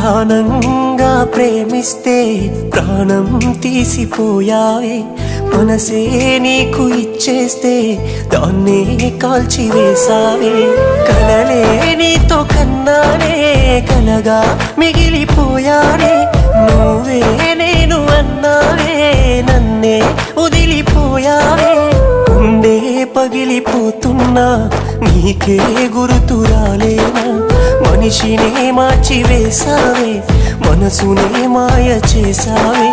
ప్రాణంగా ప్రేమిస్తే ప్రాణం తీసిపోయావే మనసే నీకు ఇచ్చేస్తే దాన్నే కాల్చివేసావే కలలే నీతో కన్నానే కలగా మిగిలిపోయానే నువ్వే నేను అన్నావే నన్నే వదిలిపోయావే గుండె పగిలిపోతున్నా నీకే గుర్తు రాలేనా మనిషినే మార్చివేసావే మనసునే మాయ చేసావే